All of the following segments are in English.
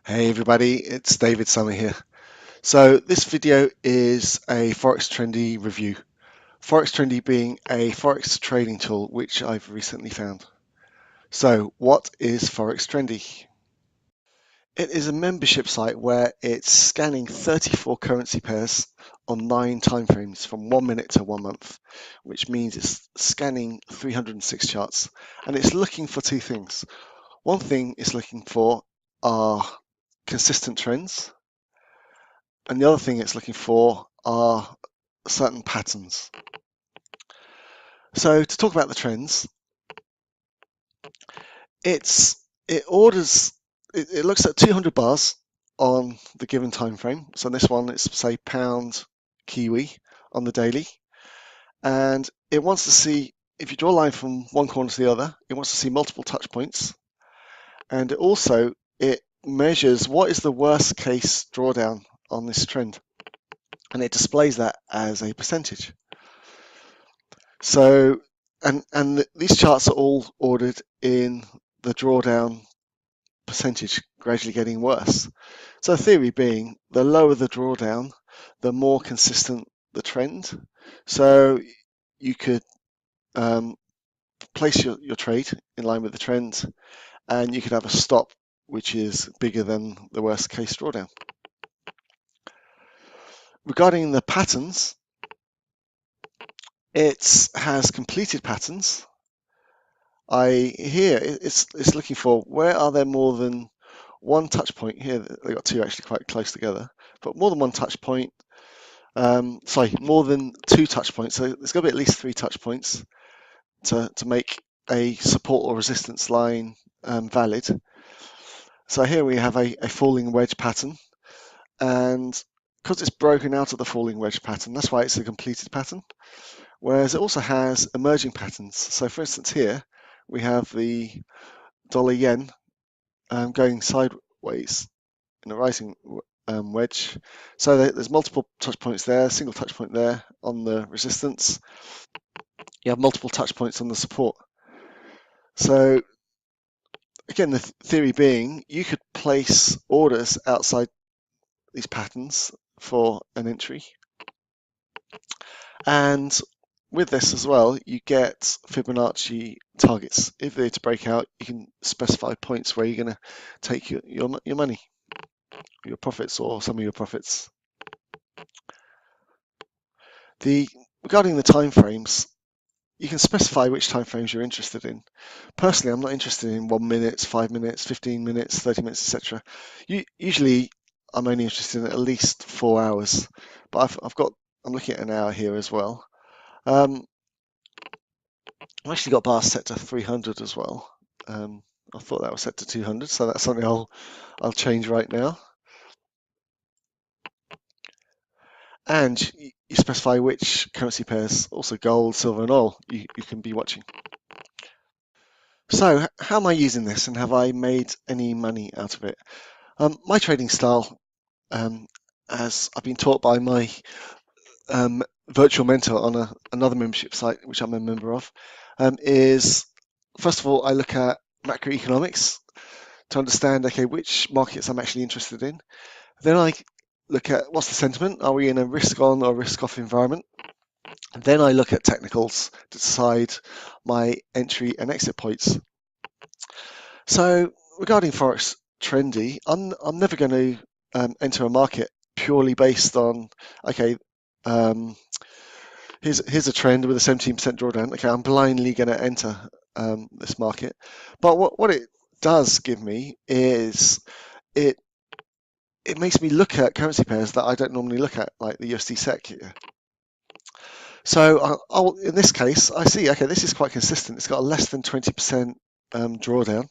Hey everybody, it's David Summer here. So this video is a Forex Trendy review. Forex Trendy being a Forex trading tool which I've recently found. So what is Forex Trendy? It is a membership site where it's scanning 34 currency pairs on 9 timeframes from 1 minute to 1 month, which means it's scanning 306 charts, and it's looking for two things. One thing it's looking for are consistent trends, and the other thing it's looking for are certain patterns. So to talk about the trends, it looks at 200 bars on the given time frame. So on this one, it's say pound Kiwi on the daily, and it wants to see, if you draw a line from one corner to the other, it wants to see multiple touch points, and it measures what is the worst case drawdown on this trend, and it displays that as a percentage. So, these charts are all ordered in the drawdown percentage gradually getting worse. So theory being, the lower the drawdown, the more consistent the trend. So you could place your trade in line with the trend, and you could have a stop which is bigger than the worst case drawdown. Regarding the patterns, it has completed patterns. It's looking for where are there more than one touch point here. They've got two actually quite close together, but more than one touch point. More than two touch points. So there's got to be at least three touch points to make a support or resistance line valid. So here we have a falling wedge pattern, and because it's broken out of the falling wedge pattern, that's why it's a completed pattern. Whereas it also has emerging patterns. So for instance here, we have the dollar yen going sideways in a rising wedge. So there's multiple touch points there, single touch point there on the resistance. You have multiple touch points on the support. So again, the theory being, you could place orders outside these patterns for an entry. And with this as well, you get Fibonacci targets. If they're to break out, you can specify points where you're going to take your money, your profits, or some of your profits. Regarding the time frames, you can specify which time frames you're interested in. Personally, I'm not interested in 1 minute, 5 minutes, 15 minutes, 30 minutes, etc. Usually, I'm only interested in at least 4 hours, but I'm looking at an hour here as well. I've actually got bars set to 300 as well. I thought that was set to 200, so that's something I'll change right now. And you specify which currency pairs, also gold, silver, and oil, you can be watching. So how am I using this, and have I made any money out of it? My trading style, as I've been taught by my virtual mentor on another membership site, which I'm a member of, is first of all, I look at macroeconomics to understand, okay, which markets I'm actually interested in. Then I look at what's the sentiment. Are we in a risk on or risk off environment? And then I look at technicals to decide my entry and exit points. So regarding Forex Trendy, I'm never going to enter a market purely based on, okay, here's a trend with a 17% drawdown. Okay, I'm blindly going to enter this market. But what it does give me is it makes me look at currency pairs that I don't normally look at, like the USD SEK here. So in this case, I see, okay, this is quite consistent. It's got a less than 20% drawdown.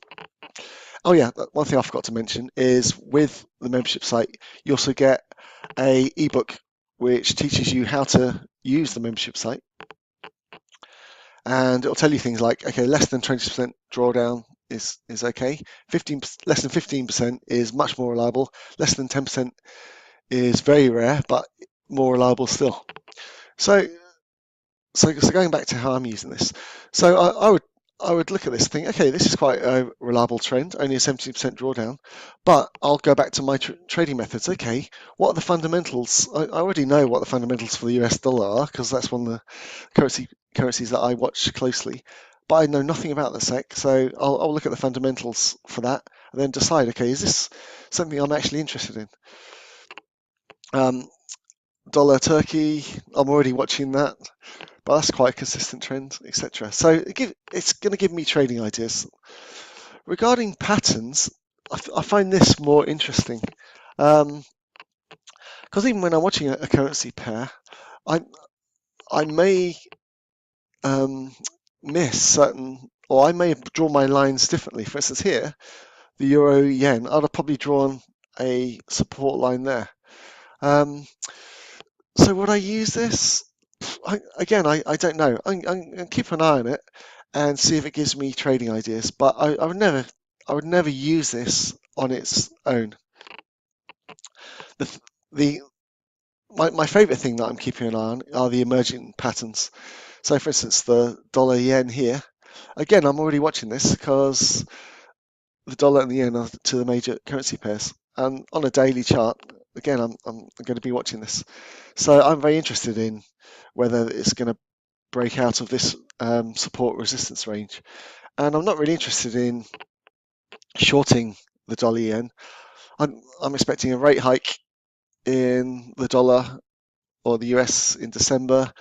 Oh yeah, one thing I forgot to mention is with the membership site, you also get a ebook which teaches you how to use the membership site. And it'll tell you things like, okay, less than 20% drawdown is okay. Less than 15% is much more reliable. Less than 10% is very rare, but more reliable still. So going back to how I'm using this, so I would look at this and think, okay, this is quite a reliable trend, only a 70% drawdown, but I'll go back to my trading methods. Okay, what are the fundamentals? I already know what the fundamentals for the US dollar are because that's one of the currencies that I watch closely, but I know nothing about the SEC, so I'll look at the fundamentals for that and then decide, okay, is this something I'm actually interested in? Dollar Turkey, I'm already watching that, but that's quite a consistent trend, etc. So it's going to give me trading ideas. Regarding patterns, I find this more interesting because even when I'm watching a currency pair, I I may um, miss certain, or I may draw my lines differently. For instance, here, the euro yen, I'd have probably drawn a support line there. Um, so would I use this? I don't know. I'm gonna keep an eye on it and see if it gives me trading ideas. But I would never use this on its own. The, the my favorite thing that I'm keeping an eye on are the emerging patterns. So, for instance, the dollar yen here. Again, I'm already watching this because the dollar and the yen are two of the major currency pairs. And on a daily chart, again, I'm going to be watching this. So I'm very interested in whether it's going to break out of this support resistance range. And I'm not really interested in shorting the dollar yen. I'm expecting a rate hike in the dollar or the US in December,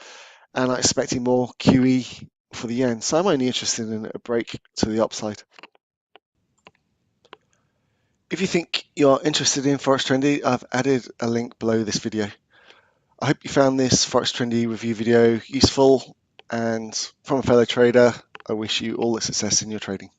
and I'm expecting more QE for the yen. So I'm only interested in a break to the upside. If you think you're interested in Forex Trendy, I've added a link below this video. I hope you found this Forex Trendy review video useful, and from a fellow trader, I wish you all the success in your trading.